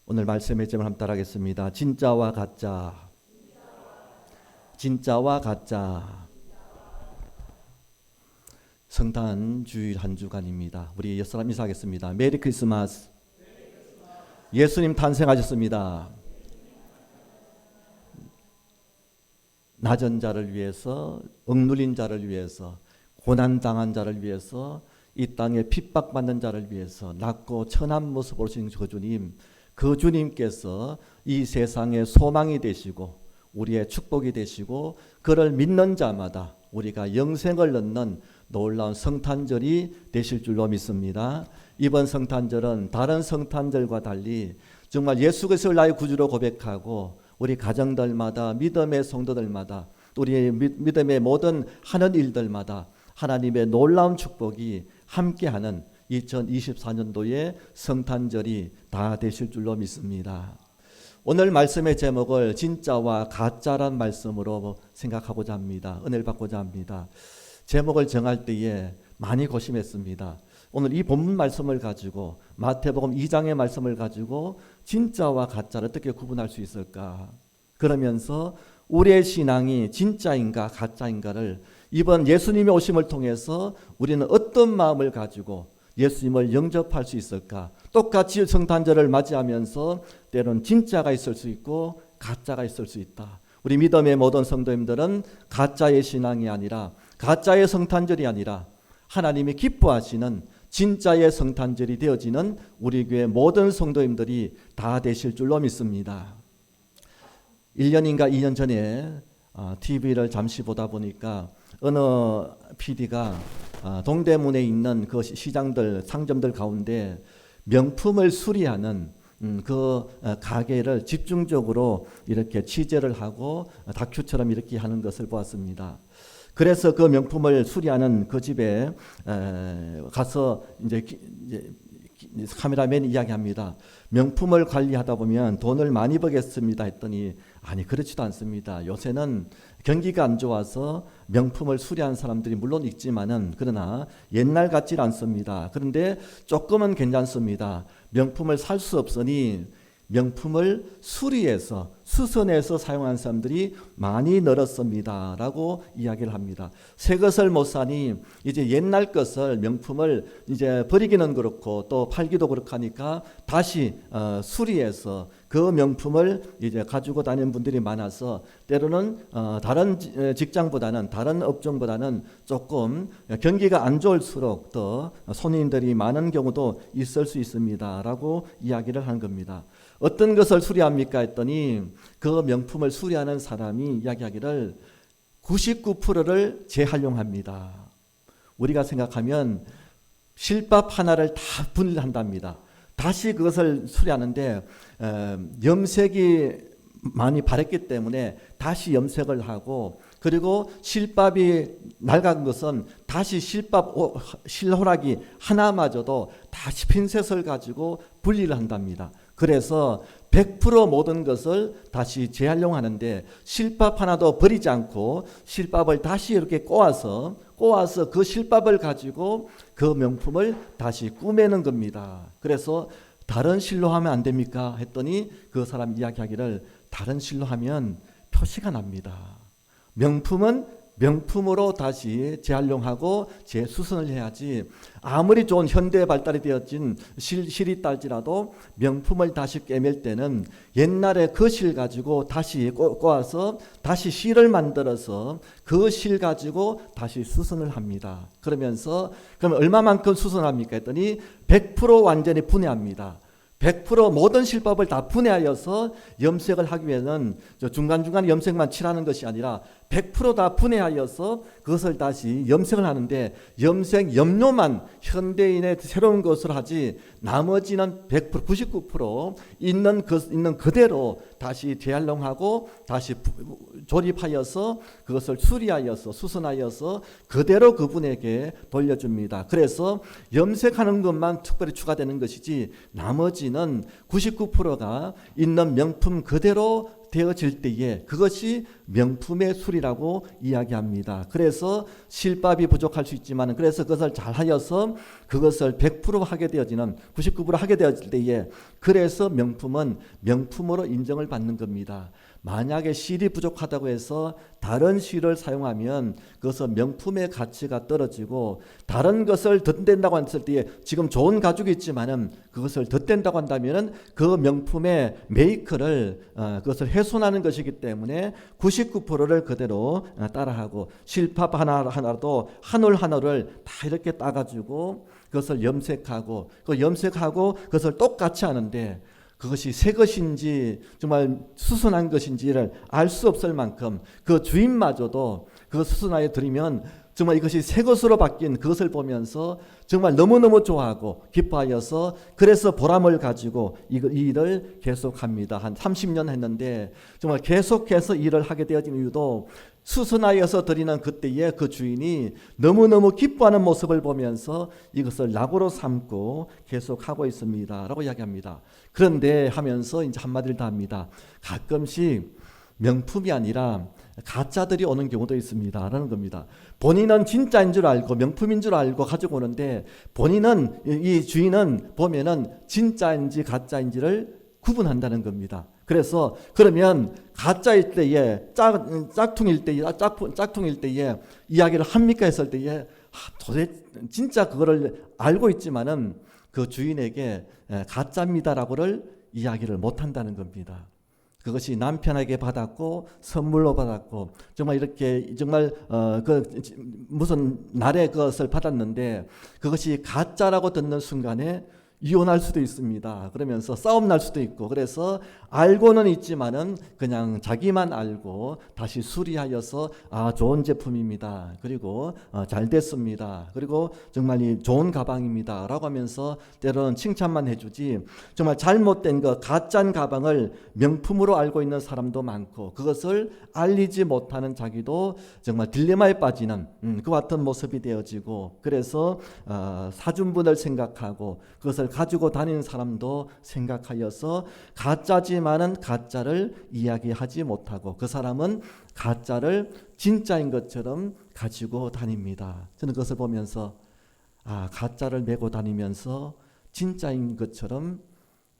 오늘 말씀의 제목을 한번 따라하겠습니다. 진짜와 가짜. 진짜와 가짜. 성탄 주일 한 주간입니다. 우리 여섯 사람 인사하겠습니다. 메리 크리스마스. 예수님 탄생하셨습니다. 낮은 자를 위해서, 억눌린 자를 위해서, 고난당한 자를 위해서, 이 땅에 핍박받는 자를 위해서 낮고 천한 모습으로 오신 그 주님, 그 주님께서 이 세상의 소망이 되시고 우리의 축복이 되시고 그를 믿는 자마다 우리가 영생을 얻는 놀라운 성탄절이 되실 줄로 믿습니다. 이번 성탄절은 다른 성탄절과 달리 정말 예수 그리스도를 나의 구주로 고백하고 우리 가정들마다 믿음의 성도들마다 우리의 믿음의 모든 하는 일들마다 하나님의 놀라운 축복이 함께하는 2024년도의 성탄절이 다 되실 줄로 믿습니다. 오늘 말씀의 제목을 진짜와 가짜란 말씀으로 생각하고자 합니다. 은혜를 받고자 합니다. 제목을 정할 때에 많이 고심했습니다. 오늘 이 본문 말씀을 가지고 마태복음 2장의 말씀을 가지고 진짜와 가짜를 어떻게 구분할 수 있을까? 그러면서 우리의 신앙이 진짜인가 가짜인가를 이번 예수님의 오심을 통해서 우리는 어떤 마음을 가지고 예수님을 영접할 수 있을까? 똑같이 성탄절을 맞이하면서 때로는 진짜가 있을 수 있고 가짜가 있을 수 있다. 우리 믿음의 모든 성도님들은 가짜의 신앙이 아니라 가짜의 성탄절이 아니라 하나님이 기뻐하시는 진짜의 성탄절이 되어지는 우리 교회 모든 성도님들이 다 되실 줄로 믿습니다. 1년인가 2년 전에 TV를 잠시 보다 보니까 어느 PD가 동대문에 있는 그 시장들 상점들 가운데 명품을 수리하는 그 가게를 집중적으로 이렇게 취재를 하고 다큐처럼 이렇게 하는 것을 보았습니다. 그래서 그 명품을 수리하는 그 집에 가서 이제 카메라맨이 이야기합니다. 명품을 관리하다 보면 돈을 많이 벌겠습니다 했더니 아니 그렇지도 않습니다. 요새는 경기가 안 좋아서 명품을 수리하는 사람들이 물론 있지만은 그러나 옛날 같지 않습니다. 그런데 조금은 괜찮습니다. 명품을 살 수 없으니 명품을 수리해서 수선해서 사용하는 사람들이 많이 늘었습니다 라고 이야기를 합니다. 새 것을 못 사니 이제 옛날 것을 명품을 이제 버리기는 그렇고 또 팔기도 그렇고 하니까 다시 수리해서 그 명품을 이제 가지고 다니는 분들이 많아서 때로는 다른 직장보다는 다른 업종보다는 조금 경기가 안 좋을수록 더 손님들이 많은 경우도 있을 수 있습니다 라고 이야기를 한 겁니다. 어떤 것을 수리합니까 했더니 그 명품을 수리하는 사람이 이야기하기를 99%를 재활용합니다. 우리가 생각하면 실밥 하나를 다 분리한답니다. 다시 그것을 수리하는데 염색이 많이 바랬기 때문에 다시 염색을 하고 그리고 실밥이 낡은 것은 다시 실호락이 하나마저도 다시 핀셋을 가지고 분리를 한답니다. 그래서 100% 모든 것을 다시 재활용하는데 실밥 하나도 버리지 않고 실밥을 다시 이렇게 꼬아서 그 실밥을 가지고 그 명품을 다시 꾸매는 겁니다. 그래서 다른 실로 하면 안 됩니까? 했더니 그 사람 이야기하기를 다른 실로 하면 표시가 납니다. 명품은 명품으로 다시 재활용하고 재수선을 해야지 아무리 좋은 현대에 발달이 되어진 실이 딸지라도 명품을 다시 꿰맬 때는 옛날에 그 실 가지고 다시 꼬아서 다시 실을 만들어서 그 실 가지고 다시 수선을 합니다. 그러면서 그럼 얼마만큼 수선합니까 했더니 100% 완전히 분해합니다. 100% 모든 실밥을 다 분해하여서 염색을 하기 위해서는 중간중간 염색만 칠하는 것이 아니라 100% 다 분해하여서 그것을 다시 염색을 하는데 염색 염료만 현대인의 새로운 것을 하지 나머지는 100% 99% 있는 그대로 다시 재활용하고 다시 조립하여서 그것을 수리하여서 수선하여서 그대로 그분에게 돌려줍니다. 그래서 염색하는 것만 특별히 추가되는 것이지 나머지는 99%가 있는 명품 그대로 되어질 때에 그것이 명품의 술이라고 이야기합니다. 그래서 실밥이 부족할 수 있지만 그래서 그것을 잘하여서 그것을 100% 하게 되어지는 99% 하게 되어질 때에 그래서 명품은 명품으로 인정을 받는 겁니다. 만약에 실이 부족하다고 해서 다른 실을 사용하면 그것은 명품의 가치가 떨어지고 다른 것을 덧댄다고 했을 때에 지금 좋은 가죽이 있지만은 그것을 덧댄다고 한다면은 그 명품의 메이커를 그것을 훼손하는 것이기 때문에 99%를 그대로 따라하고 실밥 하나도 한 올 한 올을 다 이렇게 따가지고 그것을 염색하고 그것을 똑같이 하는데 그것이 새 것인지 정말 수선한 것인지를 알 수 없을 만큼 그 주인마저도 그 수선하여 드리면 정말 이것이 새 것으로 바뀐 그것을 보면서 정말 너무너무 좋아하고 기뻐하여서 그래서 보람을 가지고 이 일을 계속합니다. 한 30년 했는데 정말 계속해서 일을 하게 되어진 이유도 수선하여서 드리는 그때에 그 주인이 너무너무 기뻐하는 모습을 보면서 이것을 낙으로 삼고 계속하고 있습니다 라고 이야기합니다. 그런데 하면서 이제 한마디를 더 합니다. 가끔씩 명품이 아니라 가짜들이 오는 경우도 있습니다 라는 겁니다. 본인은 진짜인 줄 알고 명품인 줄 알고 가지고 오는데 본인은 이 주인은 보면은 진짜인지 가짜인지를 구분한다는 겁니다. 그래서 그러면 가짜일 때에 짝퉁일 때에 이야기를 합니까 했을 때에 도대체 진짜 그거를 알고 있지만은 그 주인에게 가짜입니다라고를 이야기를 못한다는 겁니다. 그것이 남편에게 받았고 선물로 받았고 정말 이렇게 정말 무슨 날에 그것을 받았는데 그것이 가짜라고 듣는 순간에 이혼할 수도 있습니다. 그러면서 싸움 날 수도 있고 그래서 알고는 있지만은 그냥 자기만 알고 다시 수리하여서 좋은 제품입니다. 그리고 잘 됐습니다. 그리고 정말 좋은 가방입니다. 라고 하면서 때로는 칭찬만 해주지 정말 잘못된 거 가짜인 가방을 명품으로 알고 있는 사람도 많고 그것을 알리지 못하는 자기도 정말 딜레마에 빠지는 그와 같은 모습이 되어지고 그래서 사준분을 생각하고 그것을 가지고 다니는 사람도 생각하여서 가짜지만은 가짜를 이야기하지 못하고 그 사람은 가짜를 진짜인 것처럼 가지고 다닙니다. 저는 그것을 보면서 가짜를 메고 다니면서 진짜인 것처럼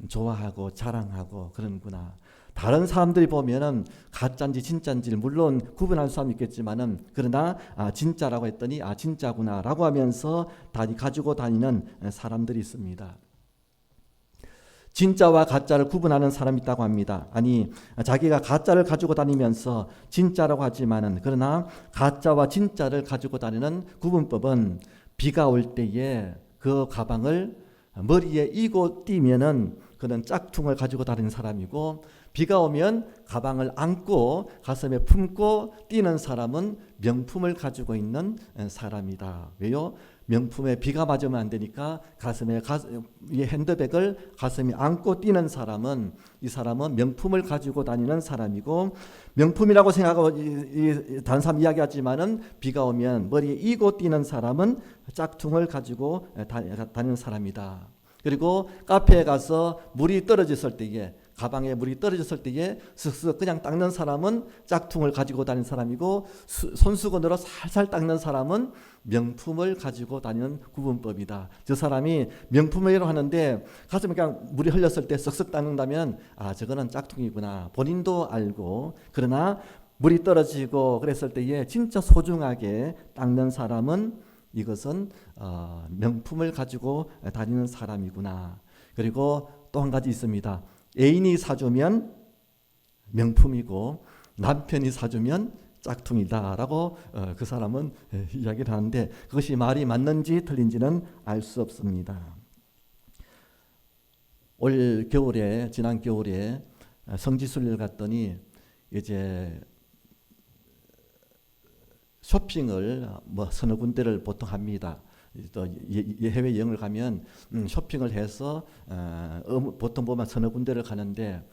좋아하고 자랑하고 그런구나. 다른 사람들이 보면은 가짜인지 진짜인지를 물론 구분할 사람이 있겠지만은 그러나 진짜라고 했더니 진짜구나라고 하면서 가지고 다니는 사람들이 있습니다. 진짜와 가짜를 구분하는 사람이 있다고 합니다. 아니 자기가 가짜를 가지고 다니면서 진짜라고 하지만은 그러나 가짜와 진짜를 가지고 다니는 구분법은 비가 올 때에 그 가방을 머리에 이고 뛰면은 그는 짝퉁을 가지고 다니는 사람이고 비가 오면 가방을 안고 가슴에 품고 뛰는 사람은 명품을 가지고 있는 사람이다. 왜요? 명품에 비가 맞으면 안 되니까 가슴에 이 핸드백을 가슴에 안고 뛰는 사람은 이 사람은 명품을 가지고 다니는 사람이고 명품이라고 생각하고 다른 사람 이야기하지만은 비가 오면 머리에 이고 뛰는 사람은 짝퉁을 가지고 다니는 사람이다. 그리고 카페에 가서 물이 떨어졌을 때에 가방에 물이 떨어졌을 때에 슥슥 그냥 닦는 사람은 짝퉁을 가지고 다니는 사람이고 손수건으로 살살 닦는 사람은 명품을 가지고 다니는 구분법이다. 저 사람이 명품이라고 하는데 가슴에 그냥 물이 흘렸을 때 쓱쓱 닦는다면 저거는 짝퉁이구나. 본인도 알고 그러나 물이 떨어지고 그랬을 때에 진짜 소중하게 닦는 사람은 이것은 명품을 가지고 다니는 사람이구나. 그리고 또 한 가지 있습니다. 애인이 사주면 명품이고 남편이 사주면 짝퉁이다라고 그 사람은 이야기를 하는데 그것이 말이 맞는지 틀린지는 알 수 없습니다. 올 겨울에 지난 겨울에 성지순례를 갔더니 이제 쇼핑을 서너 군데를 보통 합니다. 또 해외 여행을 가면 쇼핑을 해서 보통 보면 서너 군데를 가는데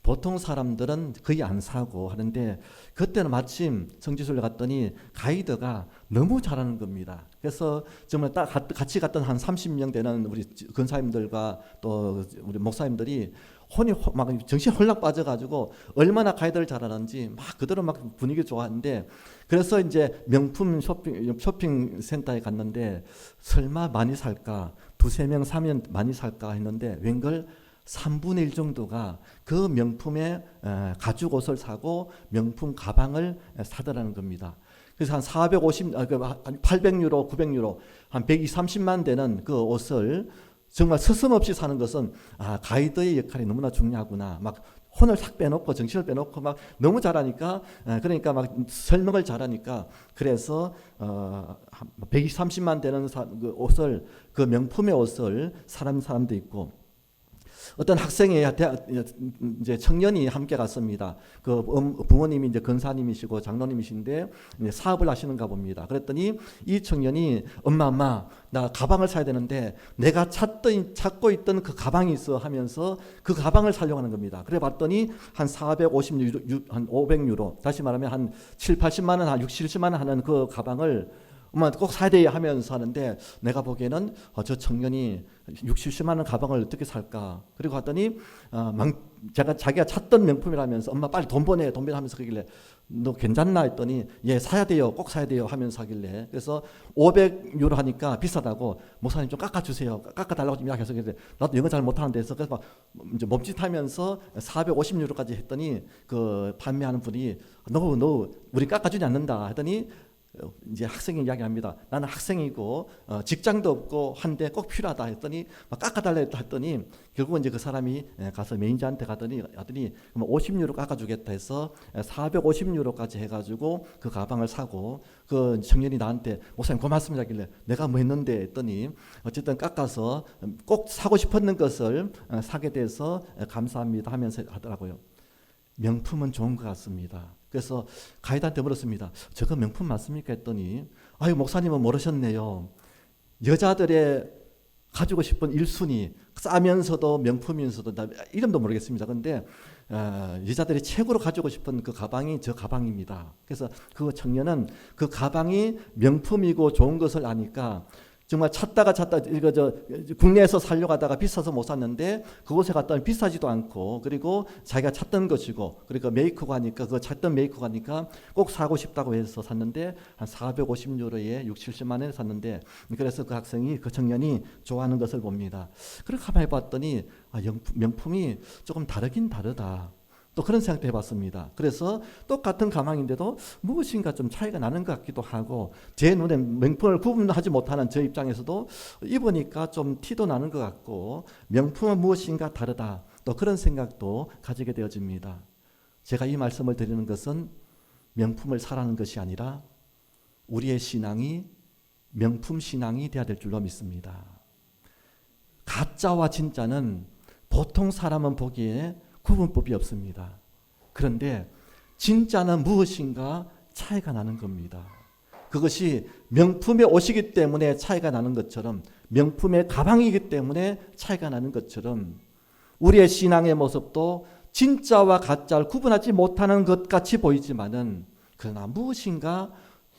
보통 사람들은 거의 안 사고 하는데 그때는 마침 성지순례 갔더니 가이드가 너무 잘하는 겁니다. 그래서 정말 딱 같이 갔던 한 30명 되는 우리 근사님들과 또 우리 목사님들이 혼이 막 정신 홀락 빠져가지고 얼마나 가이드를 잘하는지 막 그대로 막 분위기 좋아하는데, 그래서 이제 명품 쇼핑 센터에 갔는데 설마 많이 살까, 두세 명 사면 많이 살까 했는데 웬걸 3분의 1 정도가 그 명품의 가죽 옷을 사고 명품 가방을 사더라는 겁니다. 그래서 한 800유로, 900유로, 한 120~130만 되는 그 옷을 정말 서슴없이 사는 것은 가이드의 역할이 너무나 중요하구나. 막 혼을 싹 빼놓고 정신을 빼놓고 막 너무 잘하니까, 그러니까 막 설명을 잘하니까, 그래서 130만 되는 그 옷을, 그 명품의 옷을 사람도 있고, 어떤 학생이 이제 청년이 함께 갔습니다. 그 부모님이 이제 근사님이시고 장로님이신데 이제 사업을 하시는가 봅니다. 그랬더니 이 청년이 엄마 나 가방을 사야 되는데 내가 찾고 있던 그 가방이 있어 하면서 그 가방을 사려고 하는 겁니다. 그래 봤더니 한 450유로, 한 500유로, 다시 말하면 한 7~80만 원, 한 60~70만 원 하는 그 가방을 엄마 꼭 사야 돼 하면서 하는데, 내가 보기에는 저 청년이 60~70만 원 가방을 어떻게 살까. 그리고 봤더니 자기가 찾던 명품이라면서 엄마 빨리 돈 보내 하면서 그러길래 너 괜찮나 했더니 예 사야 돼요, 꼭 사야 돼요 하면서 하길래, 그래서 500유로 하니까 비싸다고 목사님 좀 깎아주세요, 깎아달라고 좀 이야기해서, 나도 영어 잘 못하는데 해서 그래서 막 이제 몸짓하면서 450유로까지 했더니 그 판매하는 분이 너 우리 깎아주지 않는다 했더니 이제 학생이 이야기합니다. 나는 학생이고 직장도 없고 한데 꼭 필요하다 했더니 막 깎아달라 했더니 결국은 이제 그 사람이 가서 매니저한테 가더니 50유로 깎아주겠다 해서 450유로까지 해가지고 그 가방을 사고, 그 청년이 나한테 목사님 고맙습니다 하길래 내가 뭐 했는데 했더니 어쨌든 깎아서 꼭 사고 싶었는 것을 사게 돼서 감사합니다 하면서 하더라고요. 명품은 좋은 것 같습니다. 그래서 가이드한테 물었습니다. 저거 명품 맞습니까? 했더니 아유 목사님은 모르셨네요. 여자들의 가지고 싶은 1순위, 싸면서도 명품이면서도 이름도 모르겠습니다. 그런데 여자들이 최고로 가지고 싶은 그 가방이 저 가방입니다. 그래서 그 청년은 그 가방이 명품이고 좋은 것을 아니까 정말 찾다 이거 국내에서 살려고 하다가 비싸서 못 샀는데 그곳에 갔더니 비싸지도 않고, 그리고 자기가 찾던 것이고, 그러니까 메이커가 하니까 그 찾던 메이커가 하니까 꼭 사고 싶다고 해서 샀는데 한 450유로에 60~70만 원에 샀는데, 그래서 그 학생이, 그 청년이 좋아하는 것을 봅니다. 그렇게 가만히 봤더니 명품이 조금 다르긴 다르다. 또 그런 생각도 해봤습니다. 그래서 똑같은 가방인데도 무엇인가 좀 차이가 나는 것 같기도 하고, 제 눈에 명품을 구분하지 못하는 저 입장에서도 입으니까 좀 티도 나는 것 같고, 명품은 무엇인가 다르다. 또 그런 생각도 가지게 되어집니다. 제가 이 말씀을 드리는 것은 명품을 사라는 것이 아니라 우리의 신앙이 명품 신앙이 되어야 될 줄로 믿습니다. 가짜와 진짜는 보통 사람은 보기에 구분법이 없습니다. 그런데 진짜는 무엇인가 차이가 나는 겁니다. 그것이 명품의 옷이기 때문에 차이가 나는 것처럼, 명품의 가방이기 때문에 차이가 나는 것처럼, 우리의 신앙의 모습도 진짜와 가짜를 구분하지 못하는 것 같이 보이지만은, 그러나 무엇인가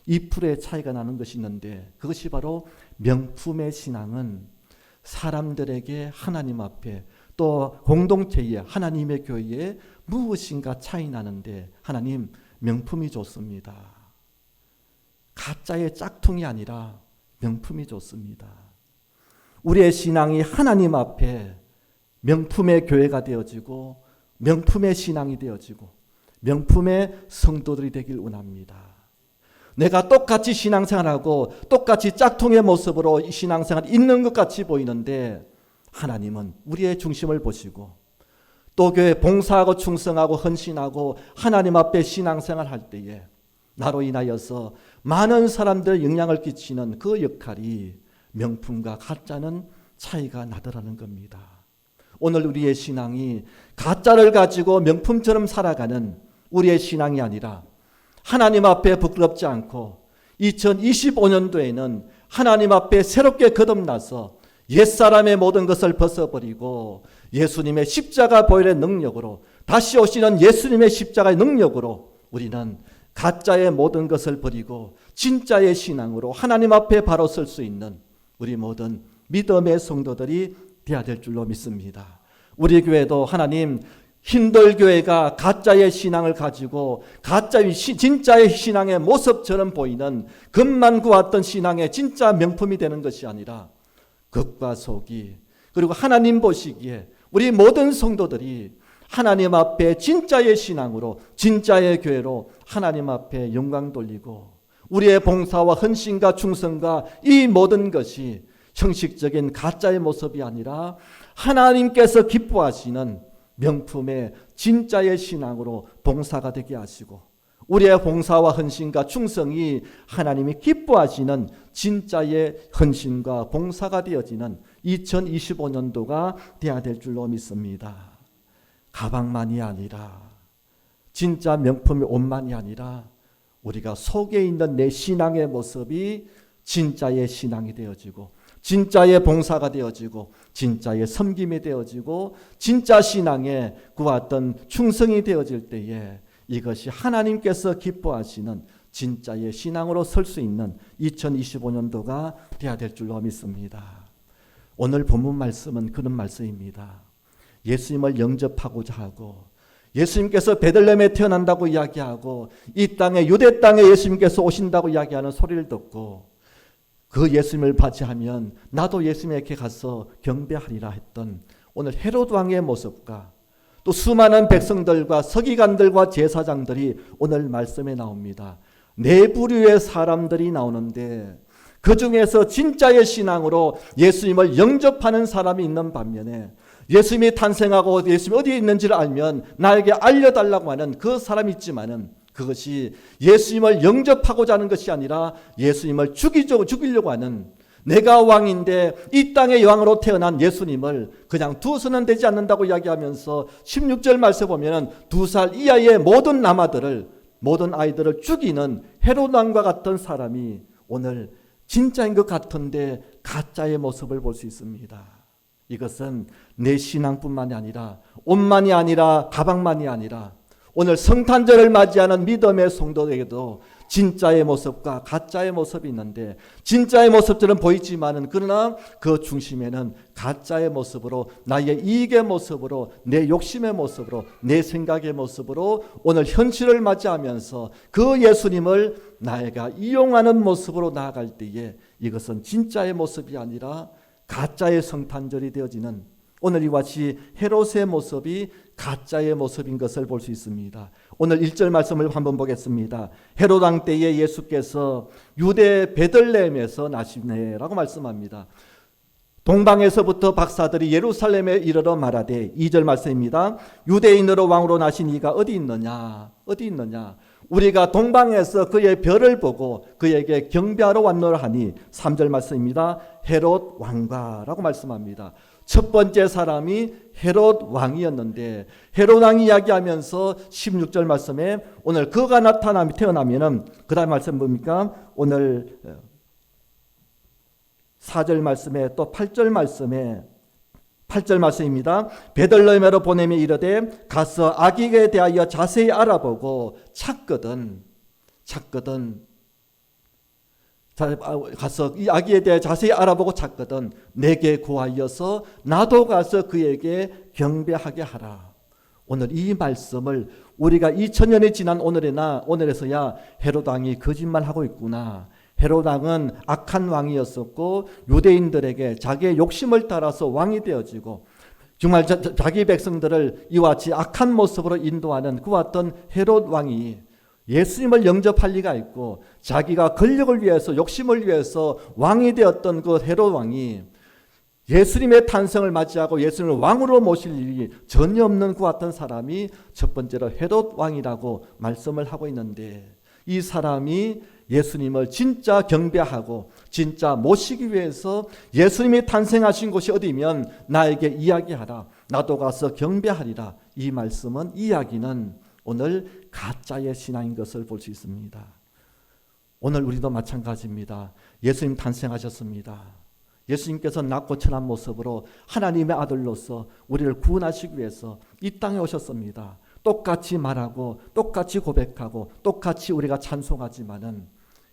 2%의 차이가 나는 것이 있는데, 그것이 바로 명품의 신앙은 사람들에게 하나님 앞에 또 공동체에, 하나님의 교회에 무엇인가 차이 나는데, 하나님 명품이 좋습니다. 가짜의 짝퉁이 아니라 명품이 좋습니다. 우리의 신앙이 하나님 앞에 명품의 교회가 되어지고, 명품의 신앙이 되어지고, 명품의 성도들이 되길 원합니다. 내가 똑같이 신앙생활하고 똑같이 짝퉁의 모습으로 이 신앙생활이 있는 것 같이 보이는데, 하나님은 우리의 중심을 보시고, 또 교회 봉사하고 충성하고 헌신하고 하나님 앞에 신앙생활 할 때에 나로 인하여서 많은 사람들 영향을 끼치는 그 역할이 명품과 가짜는 차이가 나더라는 겁니다. 오늘 우리의 신앙이 가짜를 가지고 명품처럼 살아가는 우리의 신앙이 아니라, 하나님 앞에 부끄럽지 않고 2025년도에는 하나님 앞에 새롭게 거듭나서 옛사람의 모든 것을 벗어버리고 예수님의 십자가 보혈의 능력으로 다시 오시는 예수님의 십자가의 능력으로 우리는 가짜의 모든 것을 버리고 진짜의 신앙으로 하나님 앞에 바로 설 수 있는 우리 모든 믿음의 성도들이 되어야 될 줄로 믿습니다. 우리 교회도 하나님 힌들 교회가 가짜의 신앙을 가지고 진짜의 신앙의 모습처럼 보이는 겉만 구웠던 신앙의 진짜 명품이 되는 것이 아니라 겉과 속이, 그리고 하나님 보시기에 우리 모든 성도들이 하나님 앞에 진짜의 신앙으로 진짜의 교회로 하나님 앞에 영광 돌리고 우리의 봉사와 헌신과 충성과 이 모든 것이 형식적인 가짜의 모습이 아니라 하나님께서 기뻐하시는 명품의 진짜의 신앙으로 봉사가 되게 하시고 우리의 봉사와 헌신과 충성이 하나님이 기뻐하시는 진짜의 헌신과 봉사가 되어지는 2025년도가 되어야 될 줄로 믿습니다. 가방만이 아니라 진짜 명품의 옷만이 아니라 우리가 속에 있는 내 신앙의 모습이 진짜의 신앙이 되어지고 진짜의 봉사가 되어지고 진짜의 섬김이 되어지고 진짜 신앙에 구했던 충성이 되어질 때에 이것이 하나님께서 기뻐하시는 진짜의 신앙으로 설 수 있는 2025년도가 되어야 될 줄로 믿습니다. 오늘 본문 말씀은 그런 말씀입니다. 예수님을 영접하고자 하고 예수님께서 베들레헴에 태어난다고 이야기하고 이 땅에 유대 땅에 예수님께서 오신다고 이야기하는 소리를 듣고 그 예수님을 맞이하면 나도 예수님에게 가서 경배하리라 했던 오늘 헤롯 왕의 모습과 또 수많은 백성들과 서기관들과 제사장들이 오늘 말씀에 나옵니다. 네 부류의 사람들이 나오는데 그 중에서 진짜의 신앙으로 예수님을 영접하는 사람이 있는 반면에 예수님이 탄생하고 예수님이 어디에 있는지를 알면 나에게 알려달라고 하는 그 사람이 있지만은 그것이 예수님을 영접하고자 하는 것이 아니라 예수님을 죽이려고 하는, 내가 왕인데 이 땅의 왕으로 태어난 예수님을 그냥 두어서는 되지 않는다고 이야기하면서 16절 말씀 보면 2살 이하의 모든 남아들을, 모든 아이들을 죽이는 헤롯 왕과 같은 사람이 오늘 진짜인 것 같은데 가짜의 모습을 볼 수 있습니다. 이것은 내 신앙뿐만이 아니라 옷만이 아니라 가방만이 아니라 오늘 성탄절을 맞이하는 믿음의 성도에게도 진짜의 모습과 가짜의 모습이 있는데 진짜의 모습들은 보이지만은 그러나 그 중심에는 가짜의 모습으로 나의 이익의 모습으로 내 욕심의 모습으로 내 생각의 모습으로 오늘 현실을 맞이하면서 그 예수님을 나이가 이용하는 모습으로 나아갈 때에 이것은 진짜의 모습이 아니라 가짜의 성탄절이 되어지는 오늘 이와 같이 헤롯의 모습이 가짜의 모습인 것을 볼 수 있습니다. 오늘 1절 말씀을 한번 보겠습니다. 헤롯 왕 때에 예수께서 유대 베들레헴에서 나시네라고 말씀합니다. 동방에서부터 박사들이 예루살렘에 이르러 말하되 2절 말씀입니다. 유대인으로 왕으로 나신 이가 어디 있느냐? 어디 있느냐? 우리가 동방에서 그의 별을 보고 그에게 경배하러 왔노라 하니 3절 말씀입니다. 헤롯 왕과라고 말씀합니다. 첫 번째 사람이 헤롯 왕이었는데 헤롯 왕이 이야기하면서 16절 말씀에 오늘 그가 태어나면은 그 다음 말씀 뭡니까? 오늘 4절 말씀에 또 8절 말씀에 8절 말씀입니다. 베들레헴으로 보내며 이르되 가서 아기에 대하여 자세히 알아보고 찾거든 가서 이 아기에 대해 자세히 알아보고 찾거든 내게 구하여서 나도 가서 그에게 경배하게 하라. 오늘 이 말씀을 우리가 2000년이 지난 오늘에서야 헤롯 왕이 거짓말하고 있구나. 헤롯 왕은 악한 왕이었었고 유대인들에게 자기의 욕심을 따라서 왕이 되어지고 정말 자기 백성들을 이와 같이 악한 모습으로 인도하는 그와 같은 헤롯 왕이 예수님을 영접할 리가 있고 자기가 권력을 위해서 욕심을 위해서 왕이 되었던 그 헤롯 왕이 예수님의 탄생을 맞이하고 예수님을 왕으로 모실 일이 전혀 없는 그 같은 사람이 첫 번째로 헤롯 왕이라고 말씀을 하고 있는데 이 사람이 예수님을 진짜 경배하고 진짜 모시기 위해서 예수님이 탄생하신 곳이 어디면 나에게 이야기하라. 나도 가서 경배하리라. 이 말씀은, 이야기는 오늘 가짜의 신앙인 것을 볼 수 있습니다. 오늘 우리도 마찬가지입니다. 예수님 탄생하셨습니다. 예수님께서 낮고 천한 모습으로 하나님의 아들로서 우리를 구원하시기 위해서 이 땅에 오셨습니다. 똑같이 말하고 똑같이 고백하고 똑같이 우리가 찬송하지만은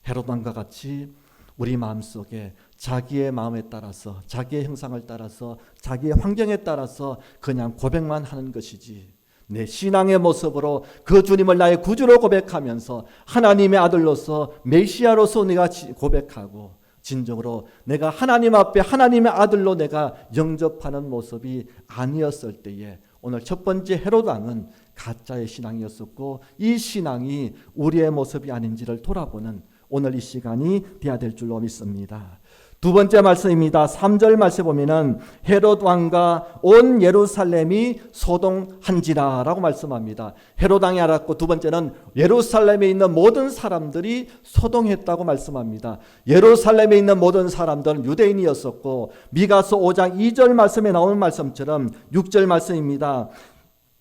헤롯 왕과 같이 우리 마음속에 자기의 마음에 따라서 자기의 형상을 따라서 자기의 환경에 따라서 그냥 고백만 하는 것이지, 내 신앙의 모습으로 그 주님을 나의 구주로 고백하면서 하나님의 아들로서 메시아로서 내가 고백하고 진정으로 내가 하나님 앞에 하나님의 아들로 내가 영접하는 모습이 아니었을 때에 오늘 첫 번째 헤롯 왕은 가짜의 신앙이었었고, 이 신앙이 우리의 모습이 아닌지를 돌아보는 오늘 이 시간이 되어야 될 줄로 믿습니다. 두 번째 말씀입니다. 3절 말씀에 보면은 헤롯 왕과 온 예루살렘이 소동한지라 라고 말씀합니다. 헤롯 왕이 알았고, 두 번째는 예루살렘에 있는 모든 사람들이 소동했다고 말씀합니다. 예루살렘에 있는 모든 사람들은 유대인이었었고, 미가서 5장 2절 말씀에 나오는 말씀처럼 6절 말씀입니다.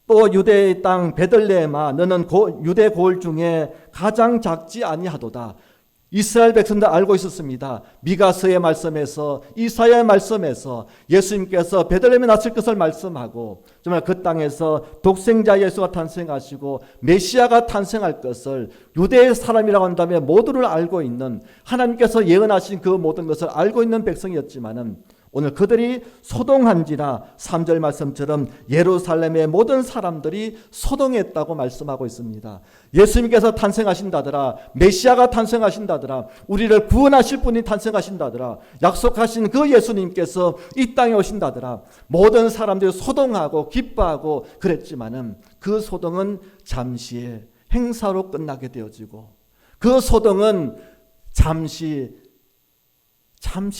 또 유대의 땅 베들레헴아, 너는 유대 고을 중에 가장 작지 아니하도다. 이스라엘 백성들 알고 있었습니다. 미가서의 말씀에서, 이사야의 말씀에서 예수님께서 베들레헴에 나실 것을 말씀하고, 정말 그 땅에서 독생자 예수가 탄생하시고 메시아가 탄생할 것을 유대의 사람이라고 한다면 모두를 알고 있는, 하나님께서 예언하신 그 모든 것을 알고 있는 백성이었지만은 오늘 그들이 소동한지라 3절 말씀처럼 예루살렘의 모든 사람들이 소동했다고 말씀하고 있습니다. 예수님께서 탄생하신다더라, 메시아가 탄생하신다더라, 우리를 구원하실 분이 탄생하신다더라, 약속하신 그 예수님께서 이 땅에 오신다더라, 모든 사람들이 소동하고 기뻐하고 그랬지만은 그 소동은 잠시의 행사로 끝나게 되어지고, 그 소동은 잠시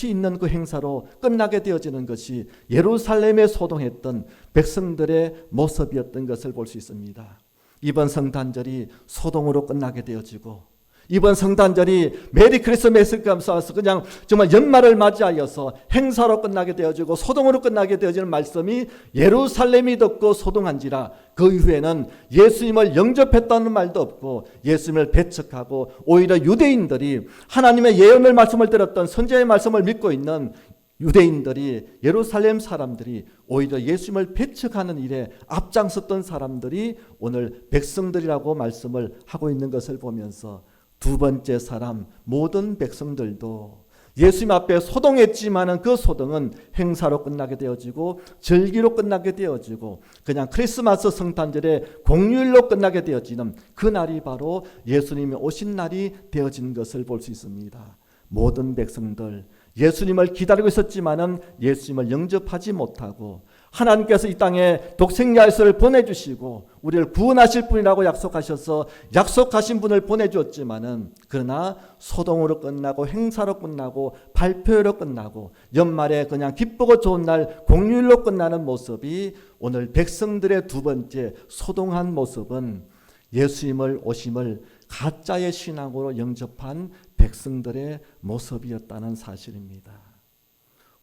있는 그 행사로 끝나게 되어지는 것이 예루살렘에 소동했던 백성들의 모습이었던 것을 볼 수 있습니다. 이번 성탄절이 소동으로 끝나게 되어지고, 이번 성탄절이 메리 크리스마스 감사해서 그냥 정말 연말을 맞이하여서 행사로 끝나게 되어지고 소동으로 끝나게 되어지는 말씀이 예루살렘이 듣고 소동한지라, 그 이후에는 예수님을 영접했다는 말도 없고 예수님을 배척하고 오히려 유대인들이 하나님의 예언의 말씀을 들었던 선지자의 말씀을 믿고 있는 유대인들이, 예루살렘 사람들이 오히려 예수님을 배척하는 일에 앞장섰던 사람들이 오늘 백성들이라고 말씀을 하고 있는 것을 보면서 두 번째 사람 모든 백성들도 예수님 앞에 소동했지만은 그 소동은 행사로 끝나게 되어지고 절기로 끝나게 되어지고 그냥 크리스마스 성탄절의 공휴일로 끝나게 되어지는 그 날이 바로 예수님이 오신 날이 되어진 것을 볼 수 있습니다. 모든 백성들 예수님을 기다리고 있었지만은 예수님을 영접하지 못하고, 하나님께서 이 땅에 독생자 예수를 보내주시고 우리를 구원하실 분이라고 약속하셔서 약속하신 분을 보내주었지만은, 그러나 소동으로 끝나고 행사로 끝나고 발표로 끝나고 연말에 그냥 기쁘고 좋은 날 공휴일로 끝나는 모습이 오늘 백성들의 두 번째 소동한 모습은 예수님을 오심을 가짜의 신앙으로 영접한 백성들의 모습이었다는 사실입니다.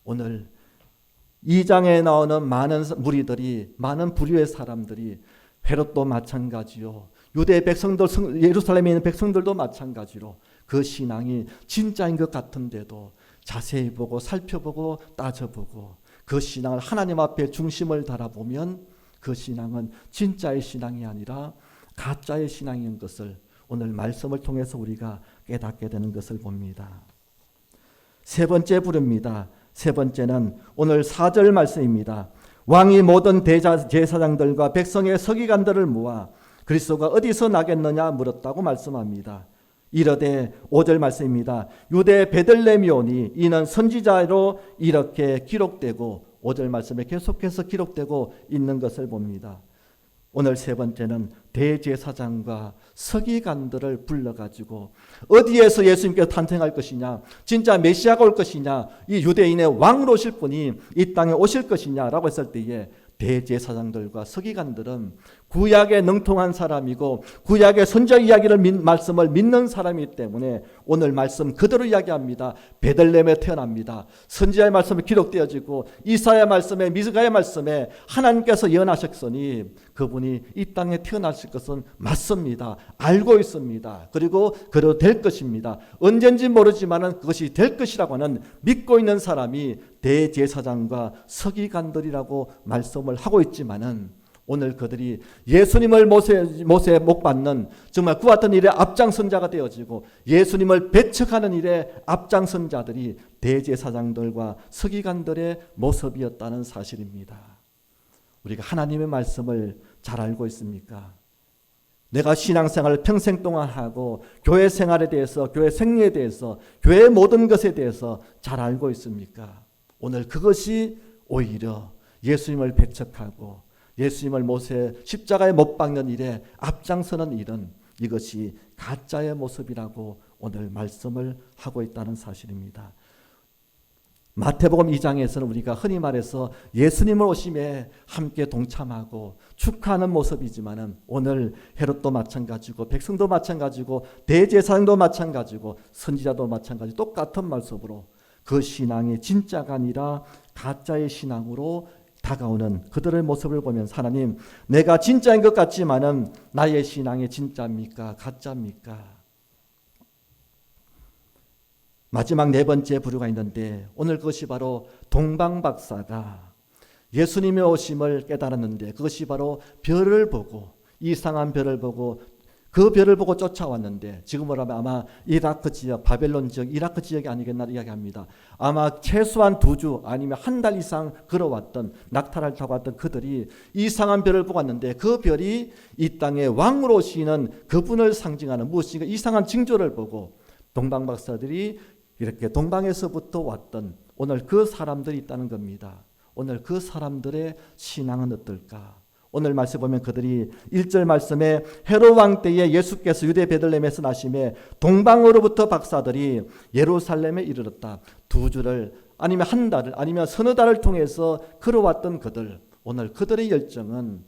오늘 2장에 나오는 많은 무리들이, 많은 부류의 사람들이, 헤롯도 마찬가지요, 유대 백성들, 예루살렘에 있는 백성들도 마찬가지로 그 신앙이 진짜인 것 같은데도 자세히 보고 살펴보고 따져보고 그 신앙을 하나님 앞에 중심을 달아보면 그 신앙은 진짜의 신앙이 아니라 가짜의 신앙인 것을 오늘 말씀을 통해서 우리가 깨닫게 되는 것을 봅니다. 세 번째 부릅니다. 세 번째는 오늘 4절 말씀입니다. 왕이 모든 제사장들과 백성의 서기관들을 모아 그리스도가 어디서 나겠느냐 물었다고 말씀합니다. 이르되 5절 말씀입니다. 유대 베들레헴이 오니 이는 선지자로 이렇게 기록되고, 5절 말씀에 계속해서 기록되고 있는 것을 봅니다. 오늘 세 번째는 대제사장과 서기관들을 불러가지고 어디에서 예수님께서 탄생할 것이냐, 진짜 메시아가 올 것이냐, 이 유대인의 왕으로 오실 분이 이 땅에 오실 것이냐라고 했을 때에 대제사장들과 서기관들은 구약에 능통한 사람이고 구약의 선지자 이야기를 말씀을 믿는 사람이기 때문에 오늘 말씀 그대로 이야기합니다. 베들레헴에 태어납니다. 선지자의 말씀이 기록되어지고 이사야 말씀에 미스가의 말씀에 하나님께서 예언하셨으니 그분이 이 땅에 태어나실 것은 맞습니다. 알고 있습니다. 그리고 그대로 될 것입니다. 언젠지 모르지만 그것이 될 것이라고 하는 믿고 있는 사람이 대제사장과 서기관들이라고 말씀을 하고 있지만은 오늘 그들이 예수님을 모세에 못 받는 정말 그와 같은 일에 앞장선자가 되어지고 예수님을 배척하는 일에 앞장선자들이 대제사장들과 서기관들의 모습이었다는 사실입니다. 우리가 하나님의 말씀을 잘 알고 있습니까? 내가 신앙생활을 평생 동안 하고 교회 생활에 대해서, 교회 생리에 대해서, 교회의 모든 것에 대해서 잘 알고 있습니까? 오늘 그것이 오히려 예수님을 배척하고 예수님을 모세 십자가에 못 박는 일에 앞장서는 일은 이것이 가짜의 모습이라고 오늘 말씀을 하고 있다는 사실입니다. 마태복음 2장에서는 우리가 흔히 말해서 예수님을 오심에 함께 동참하고 축하하는 모습이지만은 오늘 헤롯도 마찬가지고 백성도 마찬가지고 대제사장도 마찬가지고 선지자도 마찬가지 똑같은 말씀으로 그 신앙이 진짜가 아니라 가짜의 신앙으로 다가오는 그들의 모습을 보면 하나님, 내가 진짜인 것 같지만은 나의 신앙이 진짜입니까? 가짜입니까? 마지막 네 번째 부류가 있는데 오늘 그것이 바로 동방박사가 예수님의 오심을 깨달았는데 그것이 바로 별을 보고 이상한 별을 보고 그 별을 보고 쫓아왔는데 지금으로 하면 아마 이라크 지역, 바벨론 지역, 이라크 지역이 아니겠나 이야기합니다. 아마 최소한 2주 아니면 한 달 이상 걸어왔던 낙타를 타고 왔던 그들이 이상한 별을 보고 왔는데 그 별이 이 땅에 왕으로 오시는 그분을 상징하는 무엇인가 이상한 징조를 보고 동방박사들이 이렇게 동방에서부터 왔던 오늘 그 사람들이 있다는 겁니다. 오늘 그 사람들의 신앙은 어떨까? 오늘 말씀 보면 그들이 1절 말씀에 헤롯 왕 때에 예수께서 유대 베들레헴에서 나심에 동방으로부터 박사들이 예루살렘에 이르렀다. 2주를 아니면 한 달을 아니면 서너 달을 통해서 걸어왔던 그들 오늘 그들의 열정은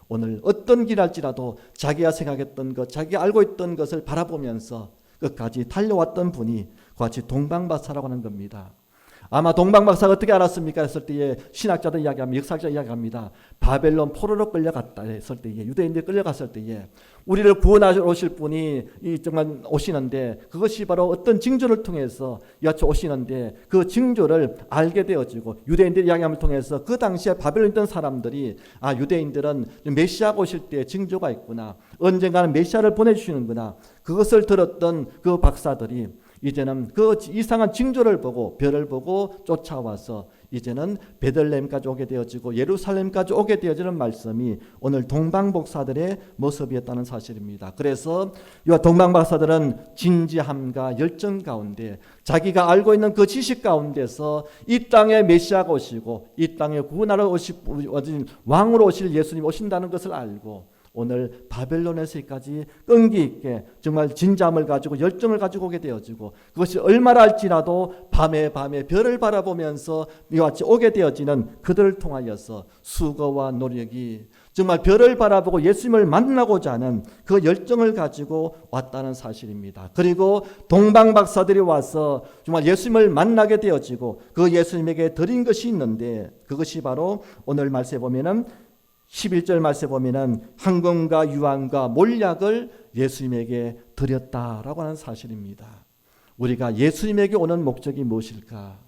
오늘 어떤 길 할지라도 자기가 생각했던 것 자기가 알고 있던 것을 바라보면서 끝까지 달려왔던 분이 같이 동방박사라고 하는 겁니다. 아마 동방박사가 어떻게 알았습니까? 했을 때에 신학자들 이야기합니다. 역사학자 이야기합니다. 바벨론 포로로 끌려갔다 했을 때에 유대인들이 끌려갔을 때에 우리를 구원하러 오실 분이 정말 오시는데 그것이 바로 어떤 징조를 통해서 여쳐 오시는데 그 징조를 알게 되어지고 유대인들 이야기함을 통해서 그 당시에 바벨론에 있던 사람들이 유대인들은 메시아가 오실 때 징조가 있구나. 언젠가는 메시아를 보내주시는구나. 그것을 들었던 그 박사들이 이제는 그 이상한 징조를 보고 별을 보고 쫓아와서 이제는 베들레헴까지 오게 되어지고 예루살렘까지 오게 되어지는 말씀이 오늘 동방박사들의 모습이었다는 사실입니다. 그래서 이 동방박사들은 진지함과 열정 가운데 자기가 알고 있는 그 지식 가운데서 이 땅에 메시아가 오시고 이 땅에 구원하러 오신 왕으로 오실 예수님 오신다는 것을 알고 오늘 바벨론에서까지 끈기 있게 정말 진지함을 가지고 열정을 가지고 오게 되어지고 그것이 얼마나 할지라도 밤에 별을 바라보면서 이와 같이 오게 되어지는 그들을 통하여서 수고와 노력이 정말 별을 바라보고 예수님을 만나고자 하는 그 열정을 가지고 왔다는 사실입니다. 그리고 동방박사들이 와서 정말 예수님을 만나게 되어지고 그 예수님에게 드린 것이 있는데 그것이 바로 오늘 말씀에 보면은 11절 말씀에 보면은 황금과 유황과 몰약을 예수님에게 드렸다라고 하는 사실입니다. 우리가 예수님에게 오는 목적이 무엇일까?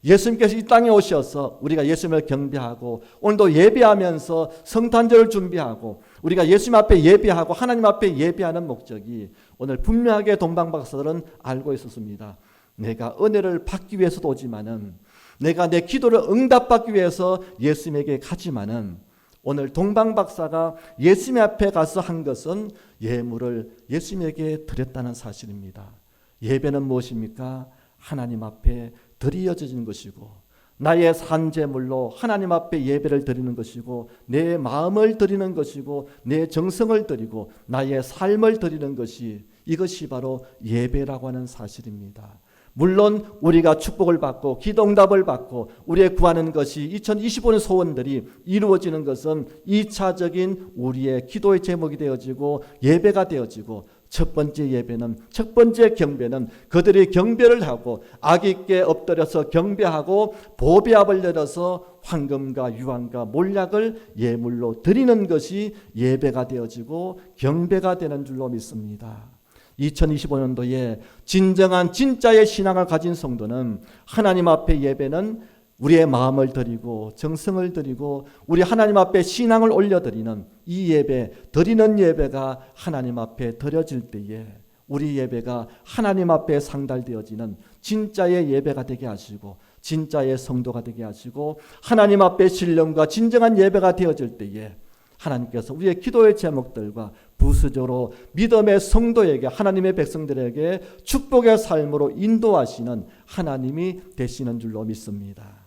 예수님께서 이 땅에 오셔서 우리가 예수님을 경배하고 오늘도 예배하면서 성탄절을 준비하고 우리가 예수님 앞에 예배하고 하나님 앞에 예배하는 목적이 오늘 분명하게 동방박사들은 알고 있었습니다. 내가 은혜를 받기 위해서도 오지만은 내가 내 기도를 응답받기 위해서 예수님에게 가지만은 오늘 동방박사가 예수님 앞에 가서 한 것은 예물을 예수님에게 드렸다는 사실입니다. 예배는 무엇입니까? 하나님 앞에 드려지는 것이고 나의 산제물로 하나님 앞에 예배를 드리는 것이고 내 마음을 드리는 것이고 내 정성을 드리고 나의 삶을 드리는 것이 이것이 바로 예배라고 하는 사실입니다. 물론 우리가 축복을 받고 기도응답을 받고 우리의 구하는 것이 2025년 소원들이 이루어지는 것은 2차적인 우리의 기도의 제목이 되어지고 예배가 되어지고 첫 번째 예배는 첫 번째 경배는 그들이 경배를 하고 아기께 엎드려서 경배하고 보배압을 열어서 황금과 유황과 몰약을 예물로 드리는 것이 예배가 되어지고 경배가 되는 줄로 믿습니다. 2025년도에 진정한 진짜의 신앙을 가진 성도는 하나님 앞에 예배는 우리의 마음을 드리고 정성을 드리고 우리 하나님 앞에 신앙을 올려드리는 이 예배, 드리는 예배가 하나님 앞에 드려질 때에 우리 예배가 하나님 앞에 상달되어지는 진짜의 예배가 되게 하시고 진짜의 성도가 되게 하시고 하나님 앞에 신령과 진정한 예배가 되어질 때에 하나님께서 우리의 기도의 제목들과 부수적으로 믿음의 성도에게 하나님의 백성들에게 축복의 삶으로 인도하시는 하나님이 되시는 줄로 믿습니다.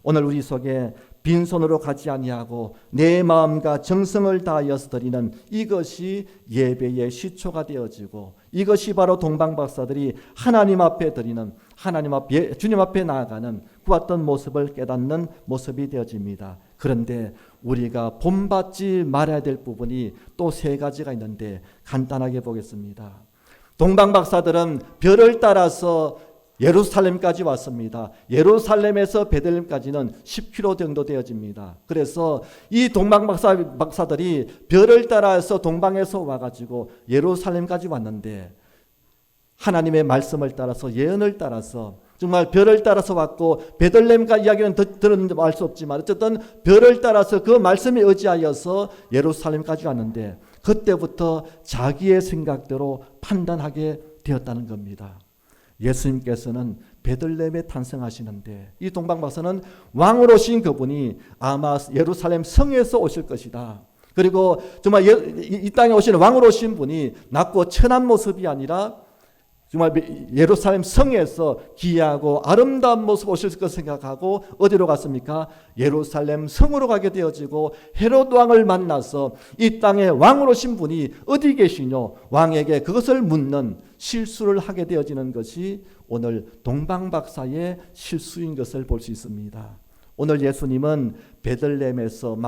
오늘 우리 속에 빈손으로 가지 아니하고 내 마음과 정성을 다하여서 드리는 이것이 예배의 시초가 되어지고 이것이 바로 동방박사들이 하나님 앞에 드리는 하나님 앞에 주님 앞에 나아가는 구했던 모습을 깨닫는 모습이 되어집니다. 그런데 우리가 본받지 말아야 될 부분이 또 세 가지가 있는데 간단하게 보겠습니다. 동방박사들은 별을 따라서 예루살렘까지 왔습니다. 예루살렘에서 베들레헴까지는 10km 정도 되어집니다. 그래서 이 동방박사들이 별을 따라서 동방에서 와가지고 예루살렘까지 왔는데 하나님의 말씀을 따라서 예언을 따라서 정말 별을 따라서 왔고 베들레헴과 이야기는 들었는지 알 수 없지만 어쨌든 별을 따라서 그 말씀에 의지하여서 예루살렘까지 왔는데 그때부터 자기의 생각대로 판단하게 되었다는 겁니다. 예수님께서는 베들레헴에 탄생하시는데 이 동방박사는 왕으로 오신 그분이 아마 예루살렘 성에서 오실 것이다. 그리고 정말 이 땅에 오시는 왕으로 오신 분이 낮고 천한 모습이 아니라 정말 예루살렘 성에서 기이하고 아름다운 모습 오실 것 생각하고 어디로 갔습니까? 예루살렘 성으로 가게 되어지고 헤롯 왕을 만나서 이 땅에 왕으로 오신 분이 어디 계시뇨? 왕에게 그것을 묻는 실수를 하게 되어지는 것이 오늘 동방박사의 실수인 것을 볼 수 있습니다. 오늘 예수님은 베들레헴에서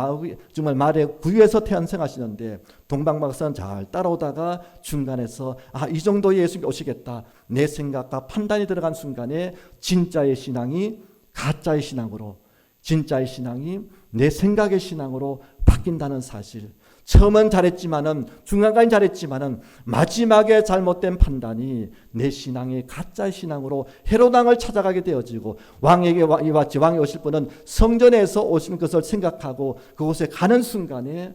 정말 말의 구유에서 태어나시는데 동방박사는 잘 따라오다가 중간에서 이 정도의 예수님이 오시겠다. 내 생각과 판단이 들어간 순간에 진짜의 신앙이 가짜의 신앙으로 진짜의 신앙이 내 생각의 신앙으로 바뀐다는 사실. 처음은 잘했지만은 중간까지 잘했지만은 마지막에 잘못된 판단이 내 신앙이 가짜의 신앙으로 헤롯 왕을 찾아가게 되어지고 왕이 오실 분은 성전에서 오신 것을 생각하고 그곳에 가는 순간에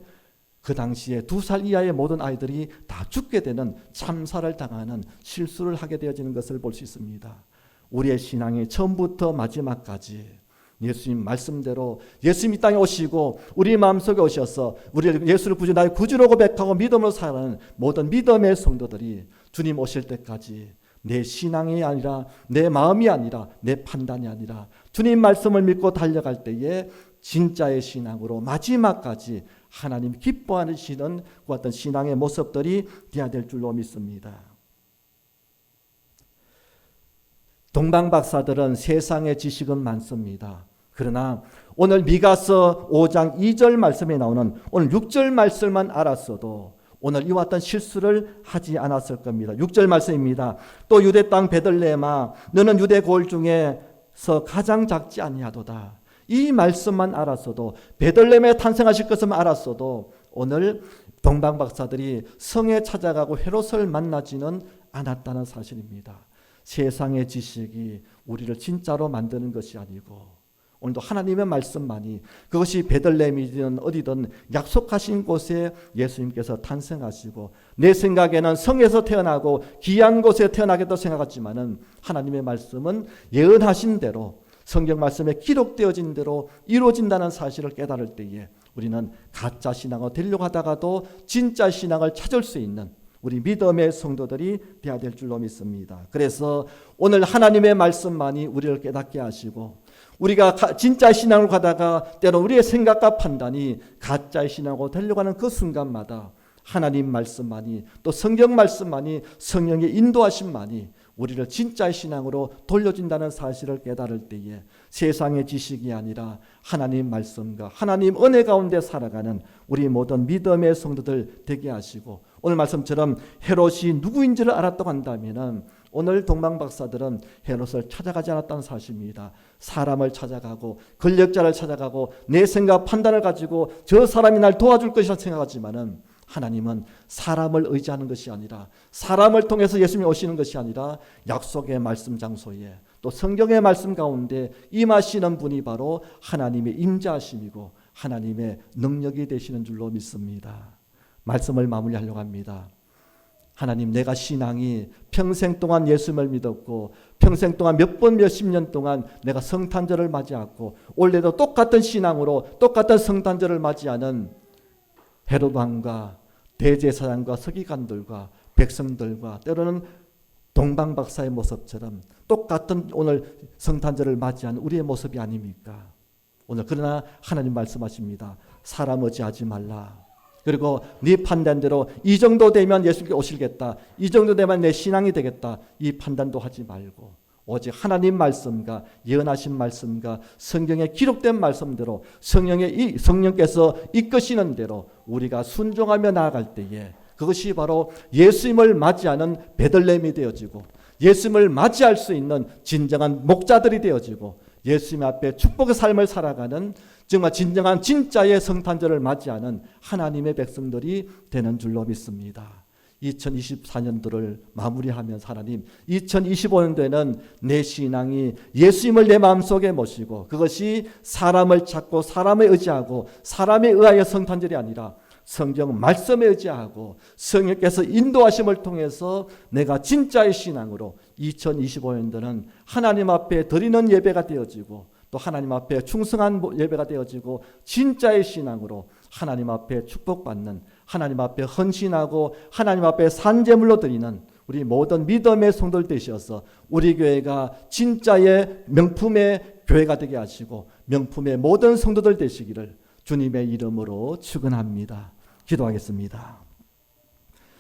그 당시에 2살 이하의 모든 아이들이 다 죽게 되는 참사를 당하는 실수를 하게 되어지는 것을 볼 수 있습니다. 우리의 신앙이 처음부터 마지막까지 예수님 말씀대로 예수님이 땅에 오시고 우리 마음속에 오셔서 우리를 예수를 나의 구주로 고백하고 믿음으로 살아가는 모든 믿음의 성도들이 주님 오실 때까지 내 신앙이 아니라 내 마음이 아니라 내 판단이 아니라 주님 말씀을 믿고 달려갈 때에 진짜의 신앙으로 마지막까지 하나님 기뻐하시는 그 어떤 신앙의 모습들이 되어야 될 줄로 믿습니다. 동방박사들은 세상의 지식은 많습니다. 그러나 오늘 미가서 5장 2절 말씀에 나오는 오늘 6절 말씀만 알았어도 오늘 이와 같은 실수를 하지 않았을 겁니다. 6절 말씀입니다. 또 유대 땅 베들레헴아 너는 유대 고을 중에서 가장 작지 아니하도다. 이 말씀만 알았어도 베들레헴에 탄생하실 것을 알았어도 오늘 동방박사들이 성에 찾아가고 헤롯을 만나지는 않았다는 사실입니다. 세상의 지식이 우리를 진짜로 만드는 것이 아니고 오늘도 하나님의 말씀만이 그것이 베들레헴이든 어디든 약속하신 곳에 예수님께서 탄생하시고 내 생각에는 성에서 태어나고 귀한 곳에 태어나겠다고 생각했지만은 하나님의 말씀은 예언하신 대로 성경 말씀에 기록되어진 대로 이루어진다는 사실을 깨달을 때에 우리는 가짜 신앙을 되려고 하다가도 진짜 신앙을 찾을 수 있는 우리 믿음의 성도들이 되어야 될 줄로 믿습니다. 그래서 오늘 하나님의 말씀만이 우리를 깨닫게 하시고 우리가 진짜 신앙으로 가다가 때로 우리의 생각과 판단이 가짜의 신앙으로 되려고 하는 그 순간마다 하나님 말씀만이 또 성경 말씀만이 성령의 인도하심만이 우리를 진짜의 신앙으로 돌려준다는 사실을 깨달을 때에 세상의 지식이 아니라 하나님 말씀과 하나님 은혜 가운데 살아가는 우리 모든 믿음의 성도들 되게 하시고, 오늘 말씀처럼 헤롯이 누구인지를 알았다고 한다면 오늘 동방박사들은 헤롯을 찾아가지 않았다는 사실입니다. 사람을 찾아가고 권력자를 찾아가고 내 생각 판단을 가지고 저 사람이 날 도와줄 것이라 생각하지만은, 하나님은 사람을 의지하는 것이 아니라, 사람을 통해서 예수님이 오시는 것이 아니라 약속의 말씀 장소에 또 성경의 말씀 가운데 임하시는 분이 바로 하나님의 임재하심이고 하나님의 능력이 되시는 줄로 믿습니다. 말씀을 마무리하려고 합니다. 하나님, 내가 신앙이 평생 동안 예수님을 믿었고 평생 동안 몇 번 몇십 년 동안 내가 성탄절을 맞이하고 올해도 똑같은 신앙으로 똑같은 성탄절을 맞이하는 헤롯 왕과 대제사장과 서기관들과 백성들과 때로는 동방박사의 모습처럼 똑같은 오늘 성탄절을 맞이하는 우리의 모습이 아닙니까? 오늘 그러나 하나님 말씀하십니다. 사람 의지하지 말라. 그리고 네 판단대로 이 정도 되면 예수님께 오시겠다, 이 정도 되면 내 신앙이 되겠다, 이 판단도 하지 말고 오직 하나님 말씀과 예언하신 말씀과 성경에 기록된 말씀대로 성령께서 이끄시는 대로 우리가 순종하며 나아갈 때에 그것이 바로 예수님을 맞이하는 베들레헴이 되어지고 예수님을 맞이할 수 있는 진정한 목자들이 되어지고 예수님 앞에 축복의 삶을 살아가는 정말 진정한 진짜의 성탄절을 맞이하는 하나님의 백성들이 되는 줄로 믿습니다. 2024년도를 마무리하면서 하나님, 2025년도에는 내 신앙이 예수님을 내 마음속에 모시고 그것이 사람을 찾고 사람에 의지하고 사람에 의하여 성탄절이 아니라 성경 말씀에 의지하고 성령께서 인도하심을 통해서 내가 진짜의 신앙으로 2025년도는 하나님 앞에 드리는 예배가 되어지고 또 하나님 앞에 충성한 예배가 되어지고 진짜의 신앙으로 하나님 앞에 축복받는, 하나님 앞에 헌신하고 하나님 앞에 산제물로 드리는 우리 모든 믿음의 성도들 되셔서 우리 교회가 진짜의 명품의 교회가 되게 하시고 명품의 모든 성도들 되시기를 주님의 이름으로 축원합니다. 기도하겠습니다.